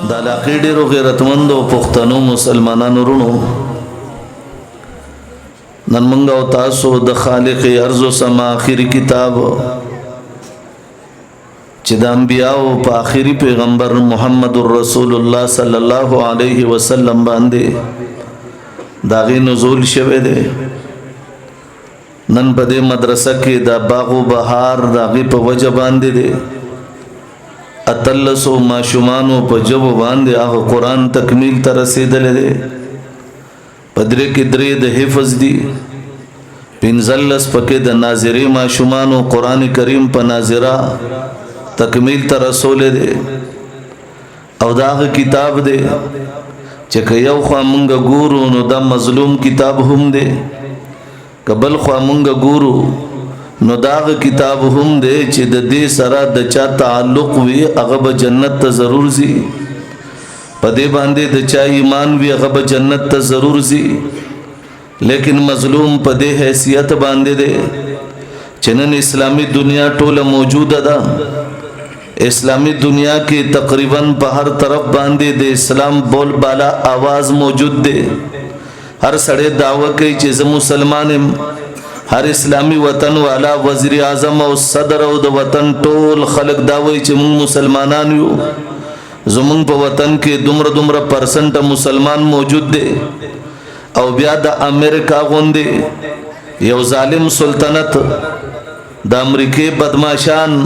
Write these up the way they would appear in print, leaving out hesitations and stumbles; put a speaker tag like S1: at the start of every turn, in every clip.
S1: د علاقې ډېرو غیرتمندو پښتنو مسلمانانو ورونو نن موږ او تاسو د خالق ارض و سما آخري کتاب چې د انبیاءو په آخري پیغمبر محمد رسول الله صلی الله علیه وسلم باندې داغي نزول شوه دی نن په دې مدرسه کې د باغ و بهار داغي په وجه باندې دی اتلسو ماشومانو په جواب باندې هغه قران تکمیل ته رسیدل دي پدری کې درې د حفظ دي پنځلس پکې د ناظری ماشومانو قران کریم په ناظره تکمیل ته رسول دي او داغه کتاب دی چې یو خو مونږ ګورو نو د مظلوم کتاب هم دی قبل خو مونږ ګورو نو داغ کتاب هم دے چې د دې سره د چا تعلق وي هغه به جنت ته ضرور زی په دې باندې د چا ایمان وي هغه به جنت ته ضرور زی لیکن مظلوم په دې حیثیت باندې دے چې نن اسلامی دنیا ټوله موجوده ده اسلامی دنیا کې تقریبا په هر طرف باندې د اسلام بول بالا आवाज موجود دی هر سړی دعوه کوي چې زه مسلمان یم هر اسلامی وطن والا وزیر اعظم او صدر او د وطن ټول خلق دا وایي چې موږ مسلمانان یو زمونږ په وطن کې دومره پرسنټ مسلمان موجود دی او بیا د امریکا غوندې یو ظالم سلطنت د امریکای بدمعشان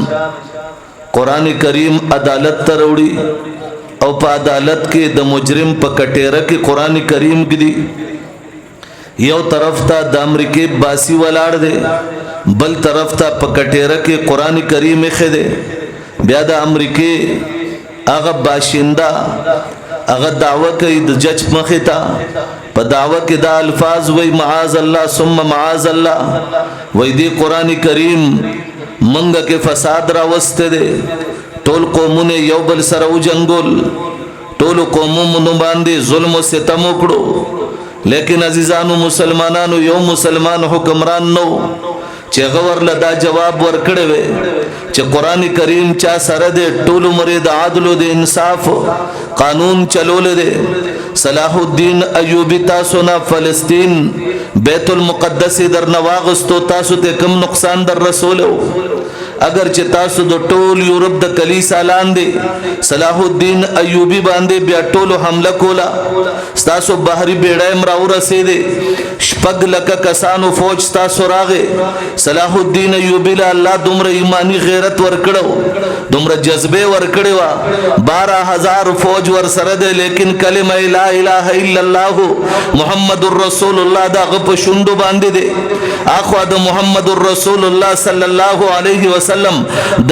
S1: قران کریم عدالت ته وروړي او په عدالت کې د مجرم په کټیره کې قران کریم کې دی یو طرف ته د امریکای باسی ولاړ دی بل طرف ته په کټیره کې قران کریم خده بیا د امریکای هغه باشنده هغه دعوه کوي د جج مخه ته په دعوه کې دا الفاظ وای معاذ الله ثم معاذ الله وای دی قران کریم منګه کې فساد راوسته دی ټول قومونه یو بل سره وجنګول ټول قومونو باندې ظلم او ستم وکړو لیکن عزیزانو مسلمانانو یو مسلمان حکمران نو چې غور لدا جواب ورکړي وي چې قران کریم چا سره دې ټول مرید عادل او د انصاف قانون چلول دي صلاح الدین ایوبی تاسو نه فلسطین بیت المقدس در نواغستو تاسو ته کم نقصان در رسولو اگر چې تاسو د ټول یورپ د کلیسا لاندې صلاح الدین ایوبی باندې بیا ټول حمله کولا تاسو بحری بیړای مراو رسیدې شپږ لکه کسانو فوج تاسو راغې صلاح الدین ایوبی له الله دومره ایمانی غیرت ورکړو دومره جذبه ورکړو 12000 فوج ور سره ده لیکن کلمه لا اله الا الله محمد رسول الله دا غ په شوندو باندې ده اخو د محمد رسول الله صلی الله علیه وسلم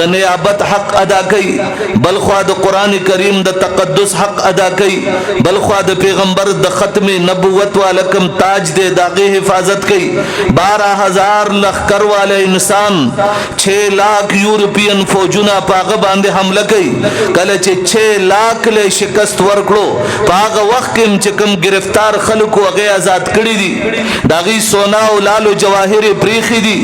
S1: د نیابت حق ادا کوي بل خو د قران کریم د تقدس حق ادا کوي بل خو د پیغمبر د ختم نبوت والکم تاج دے داغه حفاظت کوي 12000 لخر والے انسان 6 لاکھ یورپین فوجونه پاغه باندې حمله کوي کله چې 6 لاکھ له شکست ورکړو پاغه وخت کې چې کوم گرفتار خلکو هغه آزاد کړی دي داغي سونا او لالو جواهر پریخي دي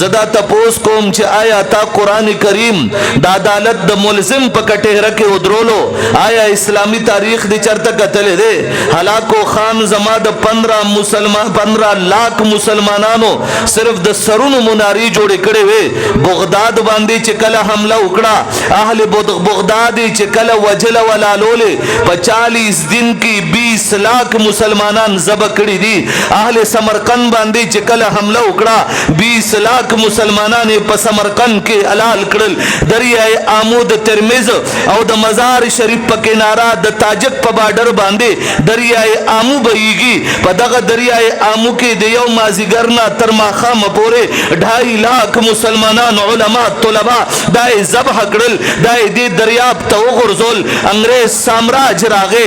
S1: زدا تپوس کوم چې آیا تا قران کریم د عدالت د ملزم په کټهره کې ودرولو آیا اسلامی تاریخ د چرته قتل دي هلاکو خان زما د 15 لاکھ مسلمانانو صرف د سرونو مناری جوړ کړي وي بغداد باندې چې کله حمله وکړه اهل بغداد چې کله وجل ولالول په 40 دن کې 20 لاکھ مسلمانان ذبح کړي دي اهل سمرقند باندې چې کله حمله وکړه 20 لاکھ مسلمانان په سمرقند کې حلال کړل دریای آمود ترمذ او د مزار شریف په کناره د تاجک په بارډر باندې دریای آمو بهيږي په دغه دریای آمو کې د یو مازیګر نه تر ماخام پورې 2.5 لاکھ مسلمانان علما طلبا دای ذبح کړل دای دې دریاب ته وغورځول انګريز سامراج راغې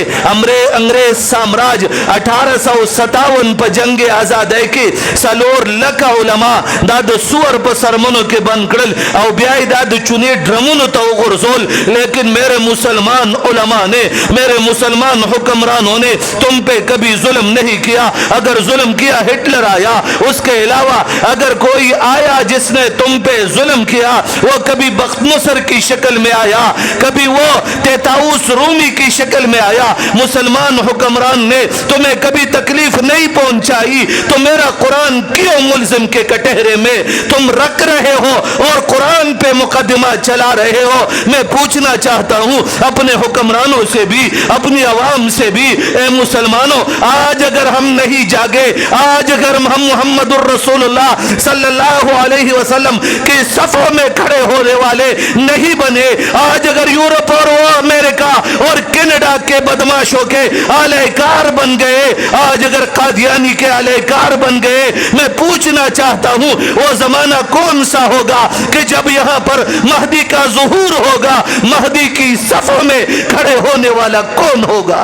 S1: انګريز سامراج 1857 په جنگ آزادۍ کې سلور لک علما دا د سور په سرمنو کې بند کړل او بیا دا د چونی ډرمونو ته وغورځول لیکن میرے مسلمان علماء نے میرے مسلمان حکمرانوں نے तुम पे कभी जुल्म नहीं किया। अगर जुल्म किया हिटलर आया, उसके अलावा अगर कोई आया जिसने तुम पे जुल्म किया, वो कभी बख्तनसर की शक्ल में आया, कभी वो तेताउस रूमी की शक्ल में आया, मुसलमान हुक्मरान ने तुम्हें कभी तकलीफ नहीं पहुंचाई, तो मेरा कुरान क्यों मुल्जिम के कटहरे में तुम रख रहे हो और कुरान पे मुकदमा चला रहे हो? मैं पूछना चाहता हूं अपने हुक्मरानों से भी, अपनी आवाम से भी, ए मुसलमानों, आज अगर हम नहीं जागे, आज अगर हम मुहम्मदुर रसूलुल्लाह सल्लल्लाहु अलैहि वसल्लम के सफों में खड़े होने वाले नहीं बने, आज अगर यूरोप और वो अमेरिका और कनाडा के बदमाशों के आलेकार बन गए, आज अगर कादियानी के आलेकार बन गए, मैं पूछना चाहता हूं वो जमाना कौन सा होगा कि जब यहां पर महदी का ज़ुहूर होगा, महदी की सफों में खड़े होने वाला कौन होगा?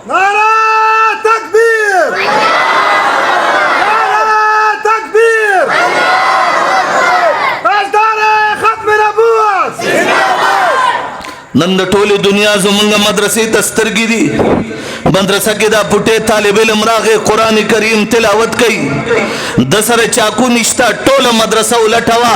S2: नारा तकबीर, नारा तकबीर, ताजदार खत्म नबूवत
S1: नंद टोली दुनिया जुमंगा मदरसे तस्तरगिरी मदरसा के दा पुटे तालिब इल्म रागे कुरान करीम तिलावत कई दसर चाकू निश्ता टोल मदरसा उलटावा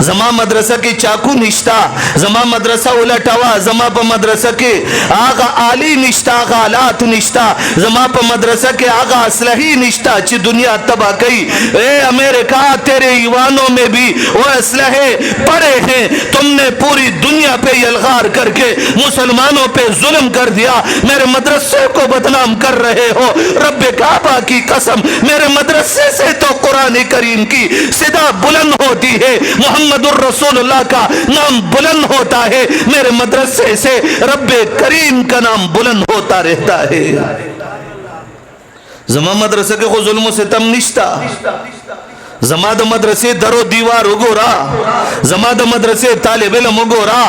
S1: जमा मदरसा के चाकू निश्ता जमा मदरसा उलटावा जमा प मदरसा के आगा आली निश्ता आगा आलात निश्ता जमा प मदरसा के आगा असलही निश्ता ची दुनिया तबाह कई। ए अमेरिका, तेरे ईवानों में भी वो असलहे पड़े हैं, तुमने पूरी दुनिया पे यलगार करके मुसलमानों पे जुल्म कर दिया, मेरे मदरसे को बदनाम कर रहे हो। रब्बे काबा की कसम, मेरे मदरसे से तो कुरान करीम की सिदा बुलंद होती है, मुहम्मदुर रसूलुल्लाह का नाम बुलंद होता है, मेरे मदरसे से रब्बे करीम का नाम बुलंद होता रहता है। जमा मदरसे के को जुल्म से तम निश्ता, जमाद मदरसे दरो दीवार उगोरा, जमाद मदरसे तालिब इल्म उगोरा,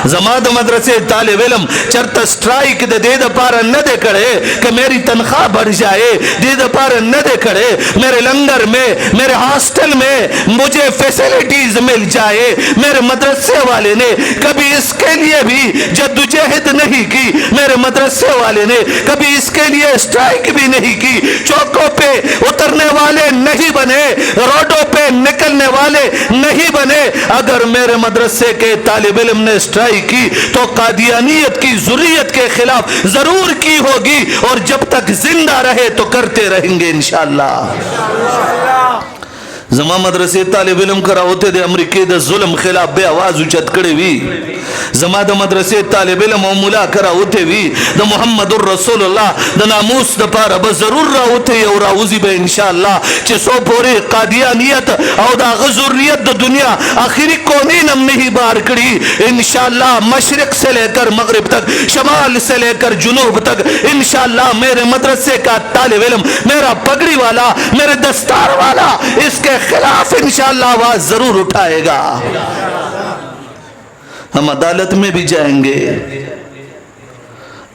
S1: जमाद मदरसे तालिब इल्म चरत स्ट्राइक दे दे पार न दे करे कि मेरी तनख्वाह बढ़ जाए, दे पार न दे करे मेरे लंगर में, मेरे हॉस्टल में मुझे फैसिलिटीज मिल जाए। मेरे मदरसे वाले ने कभी इसके लिए भी जद्दोजहद नहीं की, मेरे मदरसे वाले ने कभी इसके लिए स्ट्राइक भी नहीं की, चौकों पे उतरने वाले नहीं बने, रोडों पे निकलने वाले नहीं बने। अगर मेरे मदरसे के तालिब इल्म ने स्ट्राइक की तो कादियानियत की जुर्रियत के खिलाफ जरूर की होगी, और जब तक जिंदा रहे तो करते रहेंगे इंशाअल्लाह। जमा मदरसे तालिब इल्म करा होते दे अमरीके द जुल्म खिलाफ बे आवाज उचत करे वी, जमा द मदरसे तालिब इल्म मुला करा होते वी द मुहम्मदुर रसूलुल्लाह द नामूस द पार अब जरूर रा होते और आउजी बे इंशाअल्लाह चे सो पूरे कादियानियत और दा गजुरियत द दुनिया आखिरी कोने नम नहीं बार कड़ी इंशाअल्लाह, मशरिक से लेकर मगरिब तक, शमाल से लेकर जुनूब तक इंशाअल्लाह मेरे मदरसे का तालिब इल्म, मेरा पगड़ी वाला, मेरे दस्तार वाला इसके खिलाफ इंशाअल्लाह आवाज जरूर उठाएगा। हम अदालत में भी जाएंगे,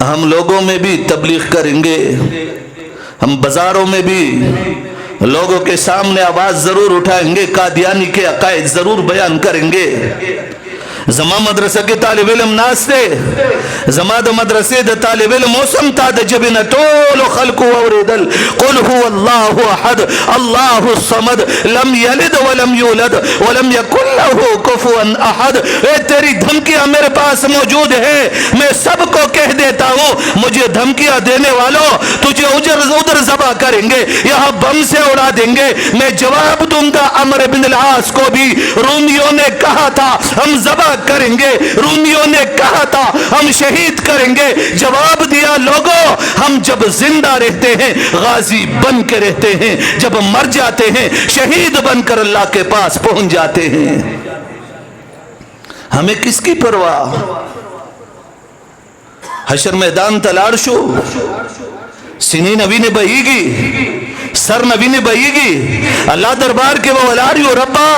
S1: हम लोगों में भी तबलीग करेंगे, हम बाजारों में भी लोगों के सामने आवाज जरूर उठाएंगे, कादियानी के अकायद जरूर बयान करेंगे। जमा मदरसा के तालिब इल्म नास्ते, जमाद मदरसे द तालिब इल्म मौसम ता द जबिन तोलो खल्कु औरिदल कुल हुवल्लाहु अहद अल्लाहु समद लम यलिद वलम यूलद वलम यकुल लहु कुफुवन अहद। ए तेरी धमकियां मेरे पास मौजूद है, मैं सबको कह देता हूं, मुझे धमकियां देने वालों तुझे उधर ज़बा करेंगे, यहां बम से उड़ा देंगे। मैं जवाब दूंगा, अमर बिन आस को भी रूमियों ने कहा था हम ज़बा करेंगे, रूमियों ने कहा था हम शहीद करेंगे। जवाब दिया, लोगों हम जब जिंदा रहते हैं गाजी बन के रहते हैं, जब मर जाते हैं शहीद बनकर अल्लाह के पास पहुंच जाते हैं। हमें किसकी परवाह? हशर मैदान तलाशो, सीनी नबी ने बहीगी, सर नबी ने बहीगी, अल्लाह दरबार के वो वलारी हो रब्बा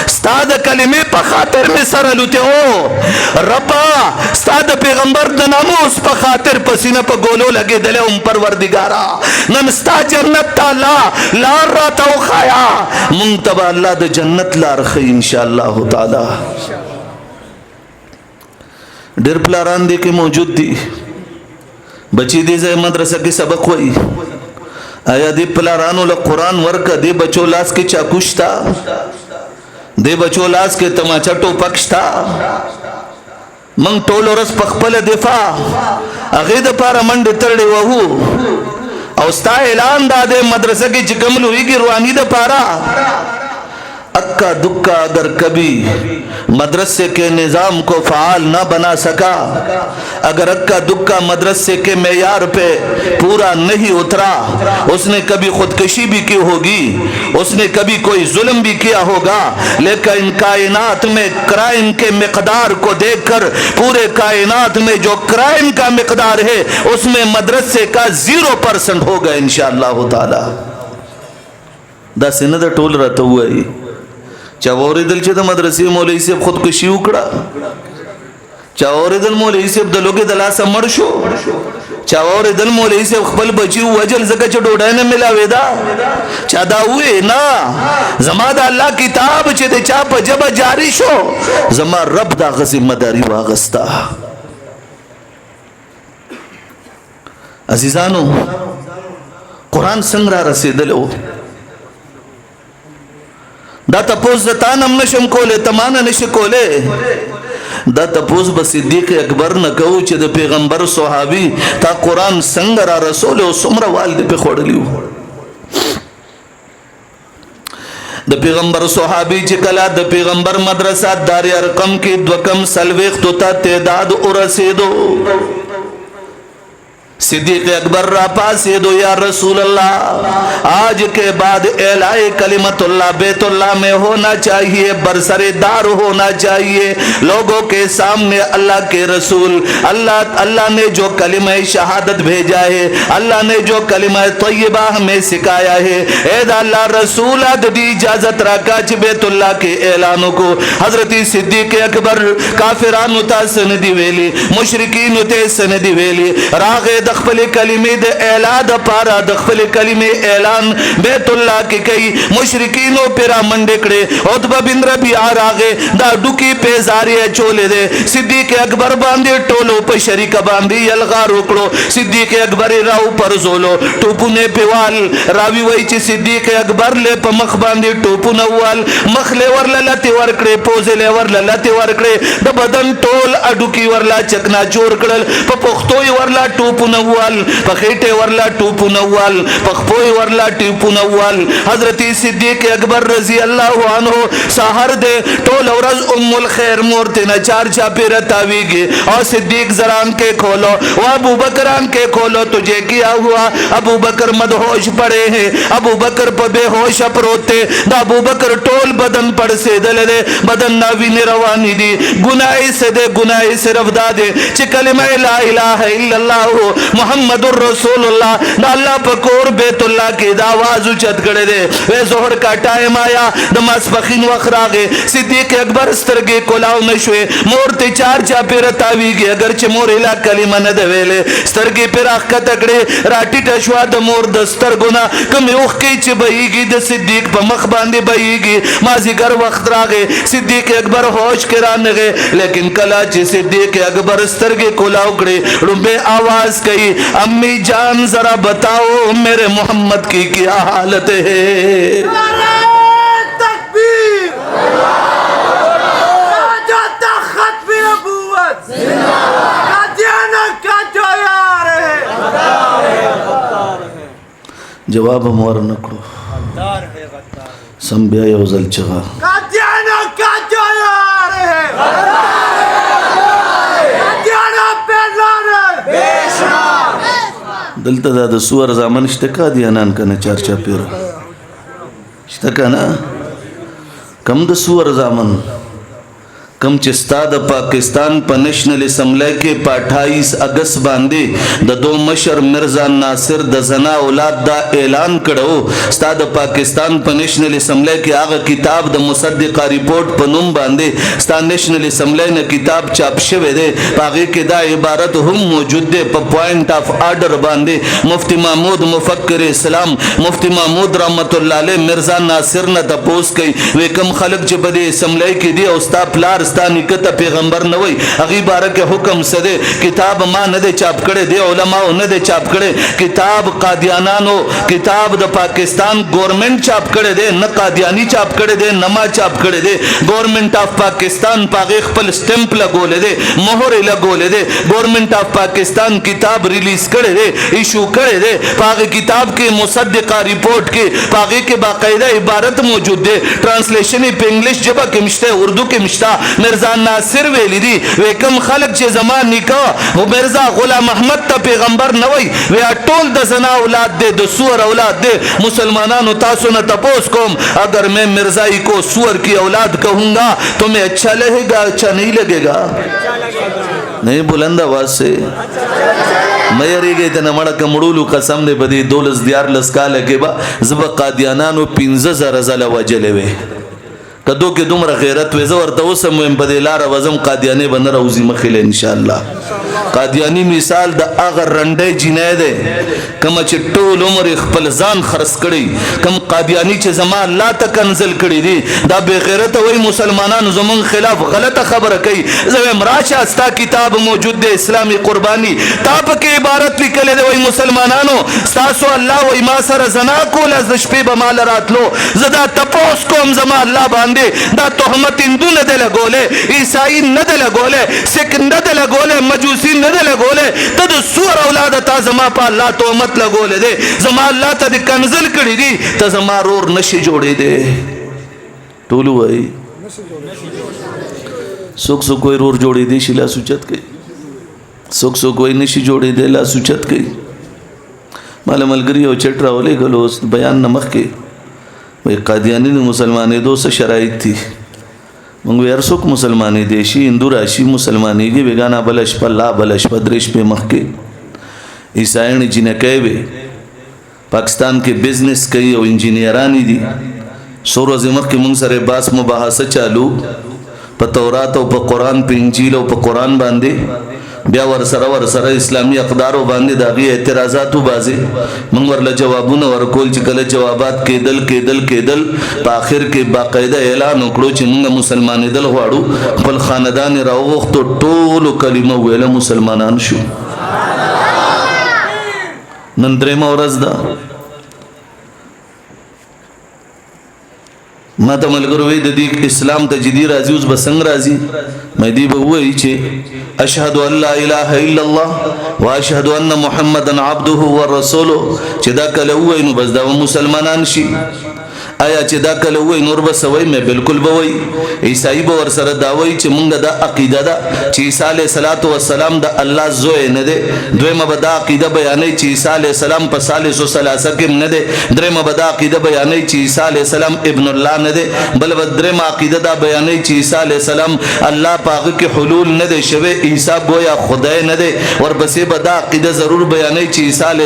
S1: स्ताद कलिमे पखातिर में सर अलुते हो रब्बा, स्ताद पैगंबर द नामूस पखातिर पसीना पर गोलो लगे दले उम परवरदिगारा नन स्ता जन्नत ताला लार राता खाया मुंतबा अल्लाह द जन्नत लार खई इंशाअल्लाह ताला। डेर प्लारान दे के मौजूद थी बची दे जाए मदरसा के सबक वही आया दे पलारानो ला कुरान वर्क दे बचो लास के चाकुश्ता दे बचो लास के तमाचा टोपकश्ता मंग टोल औरस पखपल दिफा अगेद पारा मंड तरड़े वहू औस्ता ऐलान दादे मदरसा की चिकमल हुई की रुआनी द पारा अक्का दुक्का अगर कभी मदरसे के निज़ाम को फ़ाल ना बना सका, अगर अक्का दुक्का मदरसे के मेयार पे पूरा नहीं उतरा, उसने कभी खुदकशी भी की होगी, उसने कभी कोई जुल्म भी किया होगा, लेकिन कायनात में क्राइम के मिकदार को देखकर पूरे कायनात में जो क्राइम का मिकदार है उसमें मदरसे का 0% होगा इंशाअल्लाह ताला। दासिन द टोल रहता हुआ ही चावोरिदल चे द मदरसे मौलवी से खुदकुशी उकड़ा, चावोरिदल मौलवी से दलोगे दलासा मरशो, चावोरिदल मौलवी से खपल बची वजल जगह च डोडा ने मिला वेदा चादा हुए ना जमादा अल्लाह किताब चे दे चा पजब जारी शो जमा रब दा जिम्मेदारी वागस्ता। अजीजानो कुरान संग्रह रसीदलो दा तपोज तानम नशम कोले तमाना नश कोले दा तपोज ब सिद्दीक अकबर न कहू च द पैगंबर सहाबी ता कुरान संगरा रसूल ओ सुमरा वालिद पे खोड़लियो द पैगंबर सहाबी च कला द पैगंबर मदरसा दार अरकम की द्वकम सलवेख तो ता तेदाद और रसीदो सिद्दीक अकबर रापा से दो या रसूल अल्लाह आज के बाद एलाए कलिमतुल्लाह बैतुल्लाह में होना चाहिए, बरसरेदार होना चाहिए लोगों के सामने। अल्लाह के रसूल अल्लाह ने जो कलिमा शहादत भेजा है, अल्लाह ने जो कलिमा तय्यबा हमें सिखाया है, ऐ अल्लाह रसूल दी इजाजत रखा च बैतुल्लाह के ऐलानों को। हजरत सिद्दीक अकबर काफिरान उता सनदी वेली मुशरिकीन उते सनदी वेली रागे दखल कलिमे दे ऐलाद पारा दखल कलिमे ऐलान बैतुल्लाह के कई मुशरिकीनो पेरा मंडेकड़े उतबा बिन रबीआ रागे दा डुकी पेजारिया चोले दे सिद्दीक अकबर बांधे टोलो पे शरीका बांधी यलगा रोकड़ो सिद्दीक अकबर राव पर जोलो टोपुने पेवाल रावी वही ची सिद्दीक अकबर ले पमख बांधे टोपु नवाल मखले वर ललते वरकड़े पोजे ले वर ललते वरकड़े द बदन टोल अडुकी वरला चकना चोर कड़ल पपुख्तोई वरला टोपु नवाल पखेटे वरला टोपु नवाल पखपोई वरला टोपु नवाल। हजरत सिद्दीक अकबर रजी अल्लाह अन्हु सहर दे टोल औरज उम्मुल खैर मोरते न चार चापे रतावीगे और सिद्दीक जरान के खोलो वो अबू बकरान के खोलो तुझे क्या हुआ? अबू बकर मदहोश पड़े हैं, अबू बकर पर बेहोश अपरोते दा अबू बकर टोल बदन पड़ से दले बदन नावी ने रवानी दी गुनाह से दे गुनाह से रफदा दे चिकलिमा ला इलाहा इल्लल्लाह मुहम्मदुर रसूलुल्लाह दा अल्लाह पकोर बैतुल्लाह के आवाज उचत करे दे वे जोहर का टाइम आया नमाज पखिन वखरागे सिद्दीक अकबर स्तरगे कोलाव नशवे मोरते चार चापे रतावीगे अगर च मोरेला कलिमा न देवेले स्तरगे पे राख का तकड़े राटी टशवा द मोर दस्तर गुना कम ओख के च बहीगी द सिद्दीक प मख बांधे बहीगी माजीगर वक्त रागे सिद्दीक अकबर होश के रानगे लेकिन कला च सिद्दीक अकबर स्तरगे कोलाव कड़े रुबे आवाज कही अम्मी जान जरा बताओ मेरे मोहम्मद की क्या हालत है?
S2: तकबीर खत्म नबूवत
S1: जवाब हमारा नकड़ो संभ्या योजल चगा दलता दादा सुअर जामन इश्तका दिया नान का न चार चापेर इश्तका ना कम द सुअर जामन कम चिस्ता द पाकिस्तान पर नेशनल असम्बली के 28 अगस्त बांधे द दो मशर मिर्जा नासिर द जना औलाद दा ऐलान करो स्ता द पाकिस्तान पर नेशनल असम्बली के आगा किताब द मुसद्दिका रिपोर्ट पनुम बांधे स्ता नेशनल असम्बली ने किताब छाप शवे दे पागे के दा इबारत हम मौजूद दे पॉइंट ऑफ ऑर्डर बांधे मुफ्ती महमूद मुफक्किर इस्लाम मुफ्ती महमूद रहमतुल्लाह अलैह मिर्जा नासिर न तपोस कई वे कम खलक च बदे असम्बली की दी उस्ता प्लार ستانی کته پیغمبر نه وای هغه بارکه حکم سده کتاب ما نه ده چاپ کړي دی علماء نه ده چاپ کړي کتاب قادیانانو کتاب د پاکستان گورنمنت چاپ کړي دی نه قادیانی چاپ کړي دی نه ما چاپ کړي دی گورنمنت اف پاکستان پاغه خپل سٹمپ لګولې دی مهر لګولې دی گورنمنت اف پاکستان کتاب ریلیز کړي دی ایشو کړي دی پاغه کتاب کې مصدقه رپورٹ کې پاغه کې باقاعده عبارت موجود دی ټرانسلیشن په انګلیش ژبه کې مشته اردو کې مشته مرزا ناصر ویلی دی وکم خلق چې زمان نکاح او مرزا غلام احمد ته پیغمبر نه وای وی ټول د زنا اولاد دی د سور اولاد دی مسلمانانو تاسو نه تپوس کوم اگر میں مرزائی کو سور کی اولاد کہوں گا تمہیں اچھا لگے گا اچھا نہیں لگے گا نہیں بلند آواز سے میں یری گئی ته نمړه کمړولو قسم دې بدی دولس دیار لس کاله کې با زب قادیانانو 15000 زله وجلې وې کدو کې دومره غیرت وې زور ته اوسم په دې لار وزم قادیانی بنر اوزی مخله ان شاء الله قادیانی مثال د اغه رنډې جنې ده کما چې ټول عمر خپل ځان خرڅ کړي کم قادیانی چې زما الله ته کنزل کړي دي دا بے غیرت وای مسلمانانو زمون خلاف غلطه خبره کوي زم راشه استا کتاب موجود ده اسلامي قرباني تاپ کې عبارت لیکل دی وای مسلمانانو تاسو الله وای ما سره زنا کول از شپې به مال راتلو زدا تپوس کوم زما الله باندې دا تهمت هندو نه ده لګوله عیسائی نه ده لګوله سکھ نه ده لګوله مجوسی نه ده لګوله ته د سور اولاد ته زما په الله تهمت لګوله دي زما الله ته کنزل کړی دي ته زما رور نشي جوړې دي ټول وای سوک سو کوئی رور جوړې دي شلا سوچت کوي سوک سو کوئی نشي جوړې دي لا سوچت کوي مال ملګری او چټرا ولې غلو بیان نمخ کې وای قادیانی مسلمانې دوه شرایط دي مونږ ورسوک مسلمانې دي شي هندو راشي مسلمانې کې وګانا بلش په لا بلش پدریش په مخ کې عیسایان جنہ کوي پاکستان کې بزنس کوي او انجینیرانی دي سورو زمخ کې مونږ سره باس مباحثه چالو په تورات او په قران په انجیل او په قران باندې بیا ور سره اسلامی اقدارو باندې داغي اعتراضاتو بازي موږ ورله جوابونه ورکول چې کله جوابات کېدل په اخر کې باقاعده اعلان وکړو چې موږ مسلمانې دل غواړو خپل خاندان راوغختو ټول کلمه ویله مسلمانان شو نن درېم ورځ ده ما ته ملګرو وې د دې اسلام ته جدي راځي اوس بسنګ راځي مې دی به وایي چې اشهد ان لا اله الا الله واشهد ان محمدا عبده ورسوله چې دا کله وایي نو بس دا مسلمانان شي آیا چې دا کله وای نور به سوي مې بالکل به وای عیسائی به ور سره دا وای چې مونږ دا عقیده ده چې عیسی علیه السلام د الله زوی نه ده دویمه به دا عقیده بیانې چې عیسی علیه السلام په ثالث و ثلاثه کې نه ده دریمه به دا عقیده بیانې چې عیسی علیه السلام ابن الله نه ده بل به دریمه عقیده دا بیانې چې عیسی علیه السلام الله پاغه کې حلول نه ده شوی عیسی گویا خدای نه ده ورپسې به دا عقیده ضرور بیانې چې عیسی علیه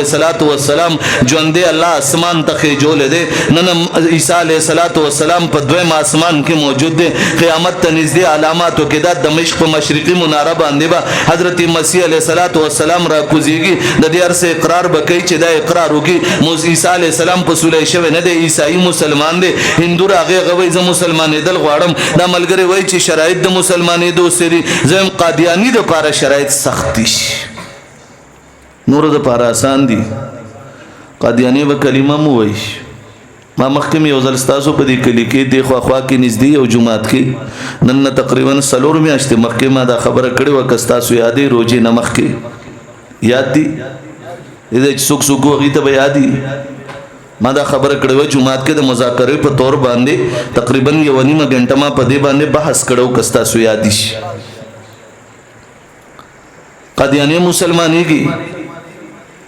S1: السلام ژوند الله اسمان ته جوړ ده نن عیسی علیہ السلام په دویم آسمان کې موجود دي قیامت ته نږدې علاماتو کې د دمشق په مشرقي مناره باندې به حضرت مسیح علیہ السلام را کوزيږي د دې ارسه اقرار وکړي چې دا اقرار وکړي موسی عیسی علیہ السلام په سولې شوی نه دی عیسائی مسلمان دی هندو راغه غوي ز مسلمانې دل غواړم دا ملګری وای چې شرایط د مسلمانې دو سری زم قادیانی د لپاره شرایط سخت دي نور د لپاره آسان دي قادیانی به کلمه مو وای ما مخکې یو ځل تاسو په دې کلی کې د خوا کې نږدې یو جمعات کې نن تقریبا سلور میاشتې مخکې ما دا خبره کړې و که تاسو یادې روزي نه مخکې یاد دي دې څوک غوږی ته به یادي ما دا خبره کړې و جمعات کې د مذاکرې په تور باندې تقریبا یو نیمه غنټه ما په دې باندې بحث کړو که تاسو یاد شي قادیانی مسلمانېږي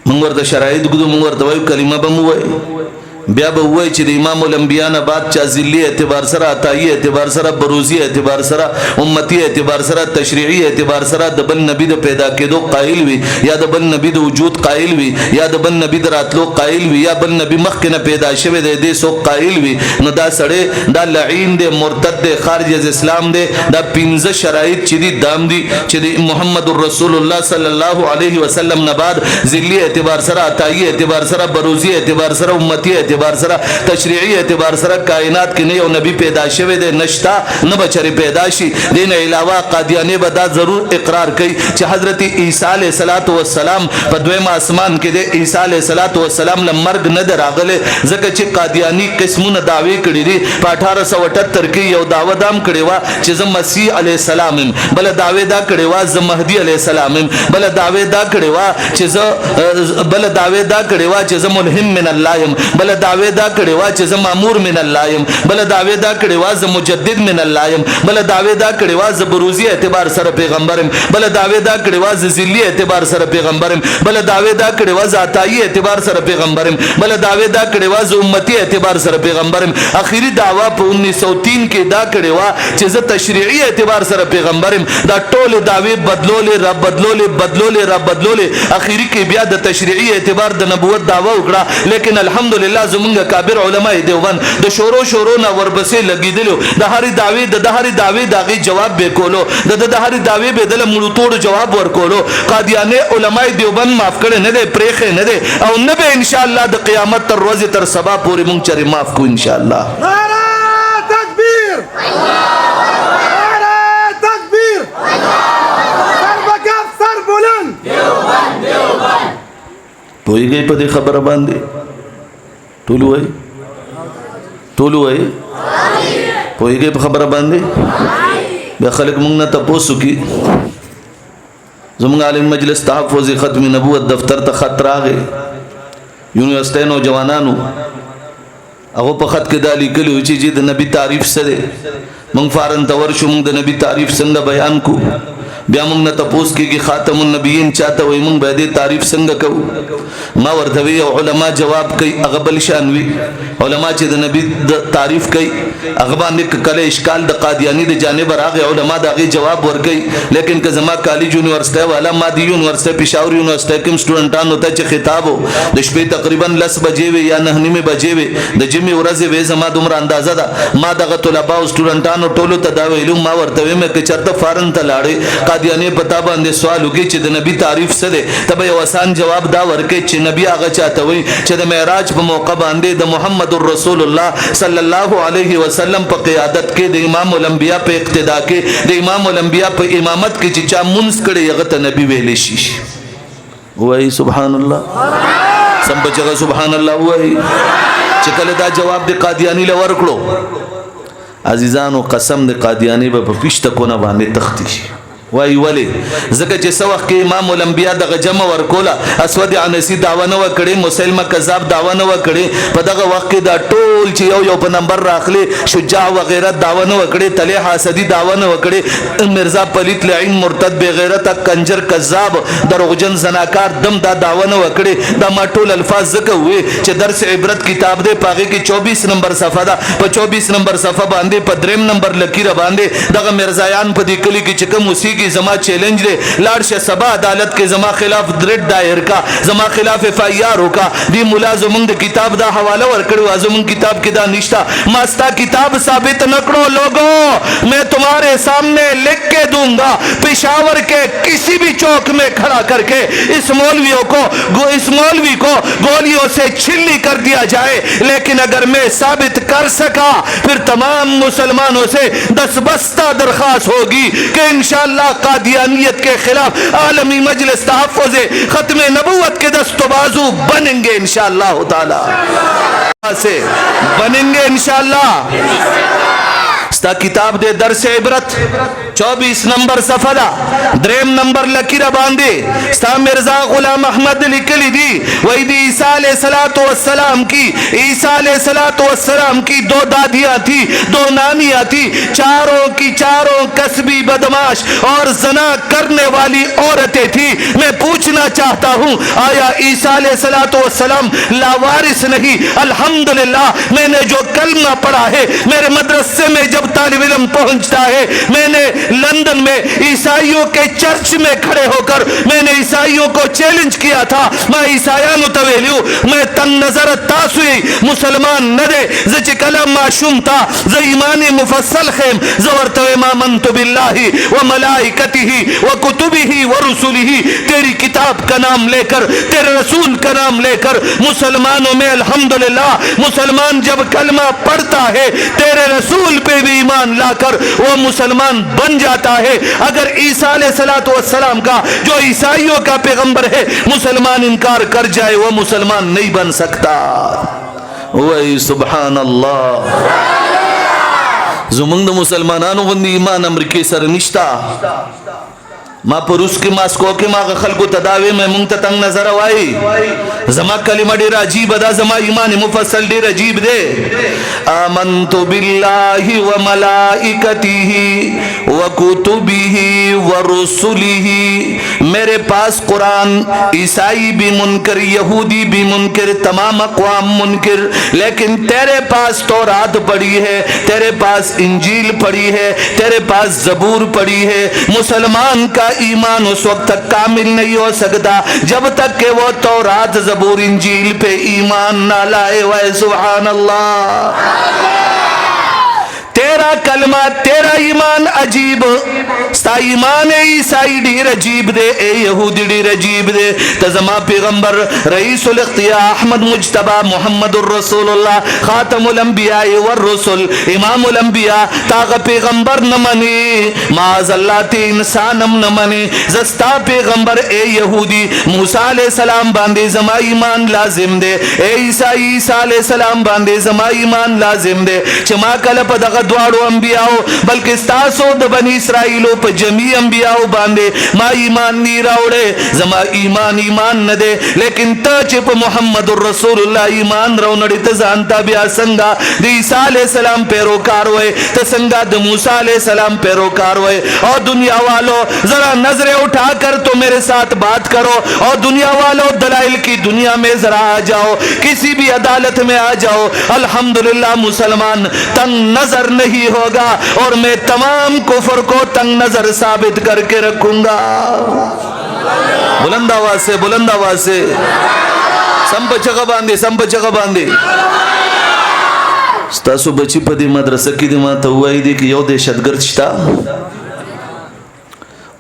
S1: موږ ورته شرایط ګدو موږ ورته وایو کلمه به مو وایي بیا به وای چې د امام الانبیاء نه بعد چا ذلی اعتبار سره عطایی اعتبار سره بروزی اعتبار سره امتی اعتبار سره تشریعی اعتبار سره د بل نبی د پیدا کېدو قائل وي یا د بل نبی د وجود قائل وي یا د بل نبی د راتلو قائل وي یا بل نبی مخکې نه پیدا شوی دی دې سو قائل وي نو دا سړی دا لعین دی مرتد دی خارج از اسلام دی دا 15 شرایط چې دي دام دي چې د محمد رسول الله صلی الله علیه وسلم نه بعد ذلی اعتبار سره عطایی اعتبار سره بروزی اعتبار سره امتی एतबार सरा तशरीई एतबार सरा कायनात की नहीं और नबी पैदा शवे दे नश्ता न बचरे पैदाशी दिन अलावा कादियाने बदा जरूर इकरार कई च हजरत ईसा अलैहिस्सलातु वस्सलाम पदवेम आसमान के दे ईसा अलैहिस्सलातु वस्सलाम ल मर्ग न दरागले जक च कादियानी किस्मुन दावे कड़ी दी 1878 की यो दावदाम कड़ेवा च मसीह अलैहिस्सलाम बल दावेदा कड़ेवा ज महदी अलैहिस्सलाम बल दावेदा कड़ेवा बल दावेदा कड़ेवा च मुल्हिम मिन अल्लाह बल दावेदा कड़ेवा च मामूर मिन अल्लाह बल दावेदा कड़ेवा ज मुजद्दिद मिन अल्लाह बल दावेदा कड़ेवा ज बुरूजी एतबार सर पैगंबर बल दावेदा कड़ेवा ज जिल्ली एतबार सर पैगंबर बल दावेदा कड़ेवा ज अताई एतबार सर पैगंबर बल दावेदा कड़ेवा ज उम्मती एतबार सर पैगंबर आखिरी दावा 1903 के दा कड़ेवा च तशरीई एतबार सर पैगंबर दा टोल दावे बदलोले रब बदलोले बदलोले रब बदलोले आखिरी के बिया द तशरीई एतबार द नबुवत दावा उकड़ा लेकिन अल्हम्दुलिल्लाह जुमुंगा काबिर उलमा देवबंद द शोरो ना वरबसे लगी दिलो दहारी दावे दागी जवाब बेकोलो दहारी दावे बेदल मुड़ू तोड़ जवाब वरकोलो कादियाने उलमा देवबंद माफ करे न दे प्रेखे न दे और न बे इंशाअल्लाह द क़यामत तर रोज़ तर सबा पूरी मुंग चरे माफ को इंशाअल्लाह
S2: नारा तकबीर नारा तकबीर सर बकफ सर बुलंद देवबंद
S1: पोई गई पदे खबर बांधे टोलू है पोई गई खबर बांधे बेखलक मुंग न तपोसु की जुमंगा आलिम मजलिस तहफ़्फ़ुज़ ख़त्म नबूवत दफ्तर त खत रागे यूनिवर्सिटी नौजवानानु अगो प खत के दाली कली हुई जी द नबी तारीफ सदे मंग फारन तवरशु मंग द नबी तारीफ संग बयान को ब्या मंग न तपोस की खातमुन नबीयीन चाहता वही मंग बैदे तारीफ संग कहू मा वर्धवी उलमा जवाब कई अगबल शानवी उलमा च द नबी तारीफ कई अगबा निक कले इश्काल द कादियानी द जाने बर आगे उलमा दागे जवाब वर गई लेकिन के जमा कॉलेज यूनिवर्सिटी वाला मादी यूनिवर्सिटी पेशावर यूनिवर्सिटी के स्टूडेंटान होता च खिताब हो दशपे तकरीबन 10 बजे वे या नहनी में बजे वे द जिम्मे उरजे वे जमा दुमरा अंदाजा दा मा दगा तलबा स्टूडेंटान टोलो तदावे इलम मा वर्तवे में के चरत फारन तलाड़े कादियानी पता बंदे सवाल होगी च द नबी तारीफ सदे तब आसान जवाब दा वर के च नबी आगा चाहता हुई च द मेराज प मौका बांधे द मुहम्मदुर रसूलुल्लाह सल्लल्लाहु अलैहि वसल्लम प क़यादत के द इमामुल अंबिया पे इक्तिदा के द इमामुल अंबिया पे इमामत के चिचा मुंस करे यगत नबी वेले शीश वही सुभानअल्लाह सब जगह सुभानअल्लाह वही चकल दा जवाब दे कादियानी ले वरकड़ो अजीजान कसम दे कादियानी ब पिष्ट कोना बांधे तख्ती वाई वाले जगह जैसा वक्त के इमाम उलंबिया दग जमा वरकोला असवद अनसी दावा न वकड़े मुसलमा कज़ाब दावा न वकड़े पदग वक्त के दा टोल चियो यो प नंबर राखले शुजा वगैरह दावा न वकड़े तले हासदी दावा न वकड़े मिर्जा पलित लईन मुर्तद बेगैरत कंजर कज़ाब दरोगजन जनाकार दम दा दावा न वकड़े दा माटोल अल्फाज जक हुए च दर्स इबरत किताब दे पागे की 24 नंबर सफा दा प 24 नंबर सफा बांधे प 3 नंबर लकीर बांधे दग मिर्जायान प दिकली की चकम उसी की जमा चैलेंज ले लार्श सबा अदालत के जमा खिलाफ दृढ़ दायर का जमा खिलाफ FIR होगा दी मुलाजमुंग किताब दा हवाला वर्कड़ो आजमुंग किताब के दा निश्ता मास्ता किताब साबित न करो लोगों मैं तुम्हारे सामने लिख के दूंगा पेशावर के किसी भी चौक में खड़ा करके इस मौलवी को गोलियों से छिल्ली कर दिया जाए लेकिन अगर मैं साबित कर सका फिर तमाम मुसलमानों से 10 बस्ता दरखास्त होगी कि इंशाअल्लाह कादियानियत के खिलाफ आलमी मजलिस तहफ़्फ़ुज़ ख़त्म नबूवत के दस्तबाजू बनेंगे इंशाअल्लाह ताला से बनेंगे इंशाअल्लाह स्ता किताब दे दर्स इबरत 24 नंबर सफदा 3 नंबर लकीर बांधे स्ता मिर्जा गुलाम अहमद लिखली दी वही दी ईसा अलैहिस्सलातु वस्सलाम की 2 दादियां थी 2 नानियां थी चारों की चारों कसबी बदमाश और जना करने वाली औरतें थी मैं पूछना चाहता हूँ आया ईसा अलैहिस्सलातु वस्सलाम लावारिस नहीं अल्हम्दुलिल्लाह मैंने जो कलमा पढ़ा है मेरे मदरसे में जब तालिब इल्म पहुंचता है। मैंने लंदन में ईसाइयों के चर्च में खड़े होकर मैंने ईसाइयों को चैलेंज किया था, मैं ईसायानु तवेलियो मैं तंग नजर तासुई मुसलमान न दे जच कलम माशूम था ज ईमान मुफस्सल खेम जवरतवे मामनतु बिल्लाहि व मलाइकतिही व कुतुबिही व रुसुलिही। तेरी किताब का नाम लेकर, तेरे रसूल का नाम लेकर मुसलमानों में अल्हम्दुलिल्लाह, मुसलमान जब कलमा पढ़ता है तेरे रसूल पे भी ईमान लाकर वो मुसलमान बन जाता है। अगर ईसा अलैहिस्सलातु वस्सलाम का जो ईसाइयों का पैगंबर है मुसलमान इनकार कर जाए वो मुसलमान नहीं बन सकता। वही सुभान अल्लाह। जुमंग मुसलमानों बंदी ईमान अमरीकी सर निश्ता माँ पुरुष की मास्को के माँ खल को तदावे में मुंग तंग नजर आवाई जमा कलिमा डेर अजीब अदा जमा ईमान मुफस्सल डेर अजीब दे। आमन्तु बिल्लाहि व मलाइकतिही व कुतुबिही व रुसुलिही। मेरे पास कुरान, ईसाई भी मुनकर, यहूदी भी मुनकर, तमाम अक़वाम मुनकर, लेकिन तेरे पास तौरात पड़ी है, तेरे पास इंजील पड़ी है, तेरे पास ज़बूर पड़ी है। मुसलमान का ईमान उस वक्त तक कामिल नहीं हो सकता जब तक कि वो तौरात ज़बूर इंजील पे ईमान ना लाए। वह सुभान अल्लाह। तेरा कलमा तेरा ईमान अजीब स्ता ईमान ईसाई डीर अजीब दे ए यहूदी डीर अजीब दे तजमा पैगंबर रईसुल इख्तिया अहमद मुज्तबा मुहम्मदुर रसूलुल्लाह खातमुल अंबिया वर रसूल इमामुल अंबिया ताग पैगंबर न मने माज़अल्लाह ते इंसानम न मने जस्ता पैगंबर ए यहूदी मूसा अलैहि सलाम बांदे जमा ईमान लाजिम दे ए ईसाई ईसा अलैहि सलाम बांदे जमा ईमान लाजिम दे चमा कल पदग द्वाड़ो अंबियाओ बल्कि स्तासो द बनी इसराइलो पे जमी अंबियाओ बांदे मा ईमान नी रावड़े जमा ईमान ईमान न दे लेकिन तचिप मुहम्मदुर रसूलुल्लाह ईमान रव नड़ी त जानता बिया संगा द ईसा अलैहि सलाम पैरोकार हुए त संगा द मूसा अलैहि सलाम पैरोकार हुए। और दुनिया वालों जरा नजरें उठाकर तो मेरे साथ बात करो और दुनिया वालों दलाइल की दुनिया में जरा आ जाओ, किसी भी अदालत में आ जाओ। अल्हम्दुलिल्लाह मुसलमान तंग नजर नहीं होगा और मैं तमाम कुफर को तंग नजर साबित करके रखूंगा। बुलंद आवाज से, बुलंद आवाज से संप जगह बांधे, संप जगह बांधे। स्तासु बची पदी मद्रसा की दिमा तो हुआ ही दी कि यो दहशतगर्द था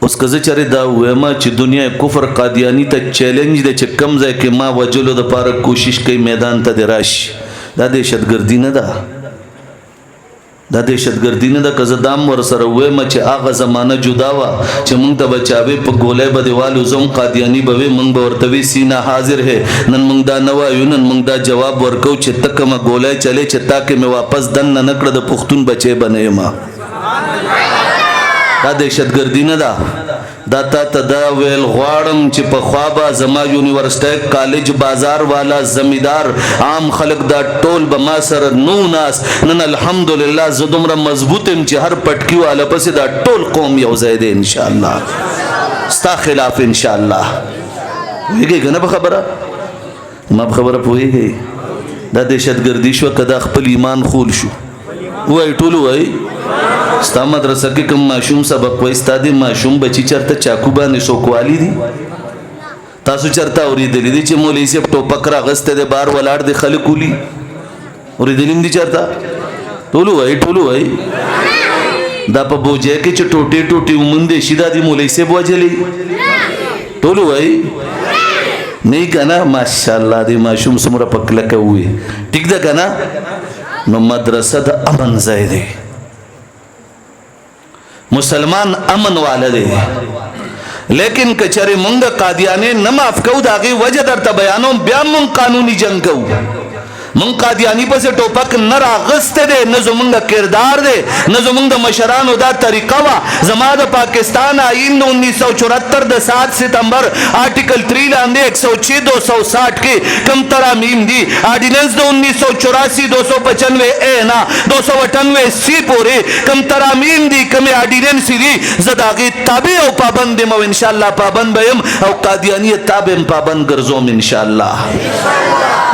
S1: उस कज़े चरे दा हुए माँ ची दुनिया कुफर कादियानी तक चैलेंज दे चे कम जाए कि माँ वजलो द पार कोशिश कई मैदान ता दे राश दा दहशतगर्दी न दा दहशतगर्दी ने दा कज़दाम वर सर हुए मचे आगा ज़माना जुदावा चे मंग ता बचावे प गोले बदेवाल उज़म कादियानी बवे मंग बवर्तवी सीना हाजिर है नन मंग दा नवायु नन मंग दा जवाब वर्कौ चे तक म गोले चले चे ताकि मैं वापस दन न नकड़ द पुख्तून बचे बने माँ दा दहशतगर्दी न दा दाता तदा वेल ग़वाड़म चे पख्वाबा जमा यूनिवर्सिटी कॉलेज बाजार वाला जमींदार आम खलक दा टोल बमा सर नू नास नन अल्हम्दुलिल्लाह ज़ुदुमरा मजबूतम चे हर पटकी वाला पसे दा टोल कौम यौज़े दे इंशाअल्लाह स्ता खिलाफ इंशाअल्लाह हुई गई गना बखबरा माँ बखबरा हुई गई दा दहशतगर्दी शो कदा खपल ईमान खूल शो वही टोल वही स्ता मदरसा के कम माशूम सबक वस्ता दे माशूम बची चरता चाकू बाने सोकवाली दी तासु चरता और दिली दी चे मोली से टोपक रागस्ते दे बार वलाड दे खलकुली और दिलिम दी चरता टोलू है दापा बोझे के चे टोटे टोटे उमुंदे शिदा दी मोली से बोझली टोलू है नहीं कहना माशाअल्लाह दी माशूम सुमरा पकला का हुए ठीक दा कहना नो मदरसा दा अमन जायदे मुसलमान अमन वाले दे लेकिन कचरे मुंग कादियाने न माफ कऊ दागे वजह दर बयानो ब्याम मुंग कानूनी जंग कऊ मुंग कादियानी पर से टोपक न रागस्ते दे न जो मुंग किरदार दे न जो मुंग मशरान उदा तरीका वा जमात पाकिस्तान आइन 1974 द 7 सितंबर आर्टिकल 3 लांदे 106 260 के कम तरामीम दी ऑर्डिनेंस 1984 295 ए ना 298 सी पूरे कम तरामीम दी कम ऑर्डिनेंस दी जदागे ताबे और पाबंद दे इंशाअल्लाह पाबंद बयम और कादियानी ताबे पाबंद करजोम इंशाअल्लाह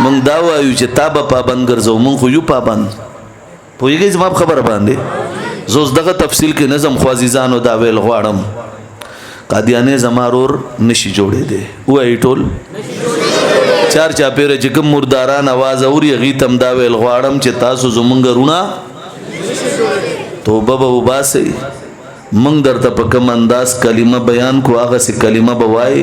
S1: मंग दावा यू चे ताबा पाबंद करजो मंग खुयू पाबंद पोई गई जवाब खबर बांधे زوز دغه تفصیل کې نظم خوازیزانو دا ویل غواړم قادیانې زمارور نشي جوړې دي وای ټول چار چا پیر چې کوم مرداران आवाज اوري غي تم دا ویل غواړم چې تاسو زمونږ رونه توبه به وباسي منګ درته په کوم انداز کلمه بیان کو هغه سي کلمه بوای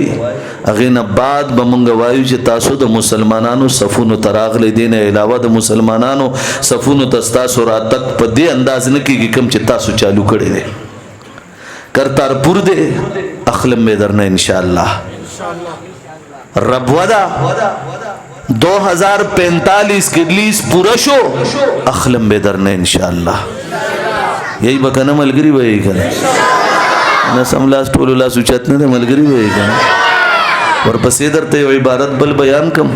S1: هغه نه بعد به مونږ وایو چې تاسو د مسلمانانو صفونو تراغله دین علاوه د مسلمانانو صفونو تاسو را تک په دې انداز نه کیږي کوم چې تاسو چالو کړي دي کرتارپور دې اخلم می درنه ان شاء الله رب ودا 2045 کې لیس پورا شو اخلم می درنه ان شاء الله یہی بکنه ملګری وای کنه نه سملاس ټول لا سوچت نه ملګری وای کنه ورپسې درته یو عبارت بل بیان کم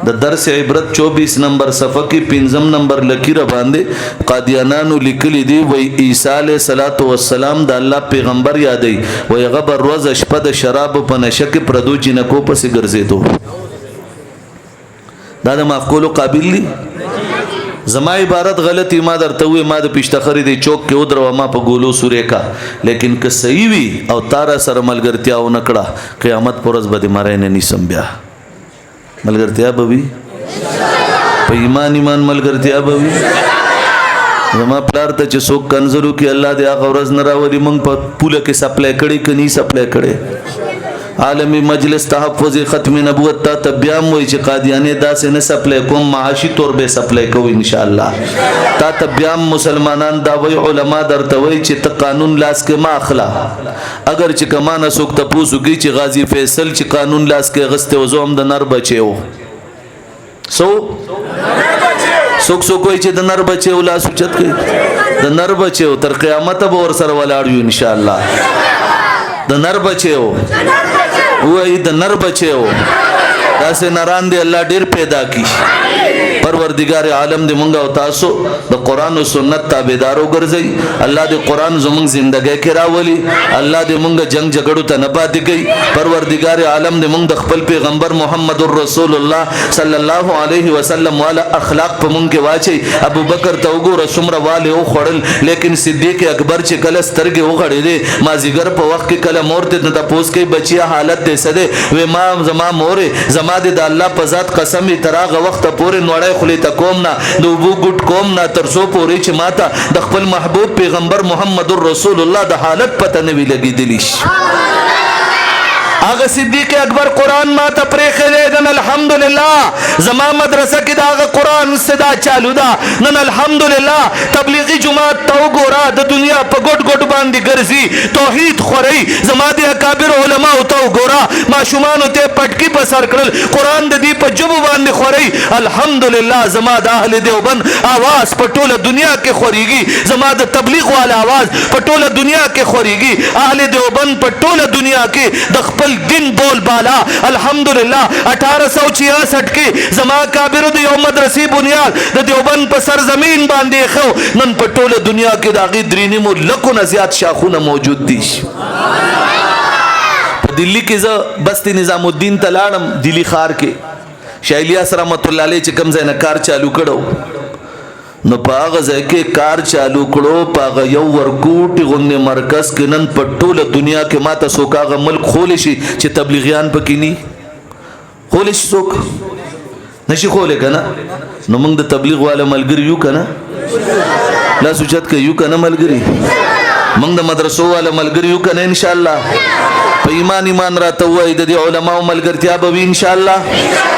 S1: د درس عبرت 24 نمبر صفحه کې 5 نمبر لکیر باندې قادیانانو لیکلي دی وای عیسی علیه الصلاۃ والسلام د الله پیغمبر یادای وای غبر روز شپه د شراب په نشه کې پردو جنکو پسې ګرځېدو دا د معقول قابل دی زما عبارت غلطی ما درته وې ما د پښتخری دی چوک کې ودرو ما په ګولو سورې کا لیکن که صحیح وي او تارا سره ملګرتیا و نکړه قیامت پرز بده مړې نه نیسم بیا ملګرتیا به وي په ایمان ملګرتیا به وي زما پلار ته چې څوک کنزلو کې الله دې هغه ورځ نه راولي مونږ په پوله کې سپلای کړي کني سپلای کړي عالمی مجلس تحفظ ختم نبوت تا تبیام وای چې قادیانې داسې نه سپلای کوم معاشي طور به سپلای کو ان شاء الله تا تبیام مسلمانان دا وای علما درته وای چې ته قانون لاس کې ما اخلا اگر چې کمانه سوک ته پوسوږي چې غازی فیصل چې قانون لاس کې غسته وزوم د نر بچیو سوک کوئی چې د نر بچیو لاس اوچت کوي د نر بچیو تر قیامت به ور سره ولاړ یو ان شاء الله د نر بچیو وای د نر بچیو داسې نران دی الله ډیر پیدا کی پروردگار عالم دې مونږ او تاسو د قران او سنت تابعدارو ګرځي الله دې قران زمونږ ژوندۍ کې راولي الله دې مونږ جنگ جګړو ته نه پاتې کوي پروردگار عالم دې مونږ د خپل پیغمبر محمد رسول الله صلی الله علیه وسلم والا اخلاق په مونږ کې واچي ابو بکر ته وګوره څومره والي او خړل لیکن صدیق اکبر چې کله سترګې وغړې دي مازیګر په وخت کې کله مور ته د پوس کې بچیا حالت دې سده و ما زما مور زما دې د الله په ذات قسم تراغه وخت پورې نوړې خلی تا کوم نه د وبو ګټ کوم نه ترسو پورې چې ماته د خپل محبوب پیغمبر محمد رسول الله د حالت پته نه وی لګیدلی اغه صدیق اکبر قران ما ته پرې خلې دن الحمدلله زما مدرسه کې دا قران صدا چالو دا نن الحمدلله تبلیغی جماعت تو ګورا د دنیا په ګډ ګډ باندې ګرځي توحید خوري زما د اکابر علما او تو ګورا ما شومان ته پټکی په سر کړل قران د دې په جوب باندې خوري الحمدلله زما د اهل دیوبند आवाज په ټوله دنیا کې خوريږي زما د تبلیغ والا आवाज په ټوله دنیا کې خوريږي اهل دیوبند په ټوله دنیا کې د خپل دین بول بالا الحمدلله 1866 کې زما کابر د یو مدرسې بنیاد د دیوبند په سرزمین باندې خو نن په ټوله دنیا کې دا غي درینه ملکو نه زیات شاخونه موجود دي په دلی کې ز بستی نظام الدین تلاړم دلی خار کې شایلیاس رحمت الله علیه چې کم ځای نه کار چالو کړو نو پاغه ځای کې کار چالو کړو پاغه یو ورکوټي غونډه مرکز کې نن په ټوله دنیا کې ماته سوکاغه ملک خول شي چې تبلیغیان پکې ني خول شي سوک نشي خول کنه نو موږ د تبلیغ والا ملګری یو کنه لا سوچت کې یو کنه ملګری موږ د مدرسو والا ملګری یو کنه ان شاء الله په ایمان راته وای د علماء ملګرتیا به ان شاء الله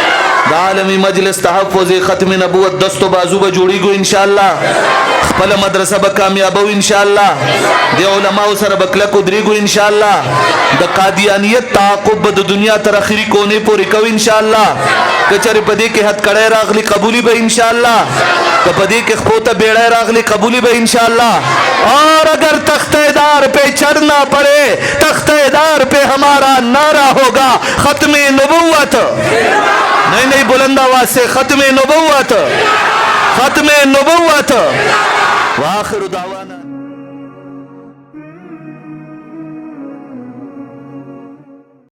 S1: د عالمی مجلس تحفظ ختم نبوت دستو بازو به جوړیږي ان شاء الله خپل مدرسه به کامیابو ان شاء الله د علماء سره بکله کو درېګو ان شاء الله د قادیانیت تعاقب د دنیا تر اخري کونه پورې کو ان شاء الله کچره پدې کې حد کړه راغلي قبولي به ان شاء الله کپدې کې خپوته بیړه راغلي قبولي به ان شاء الله اور اگر تختیدار پہ چڑھنا پڑے تختیدار پہ ہمارا نعرہ ہوگا ختم نبوت نہیں بلند آواز سے ختم نبوت وآخر دعوانا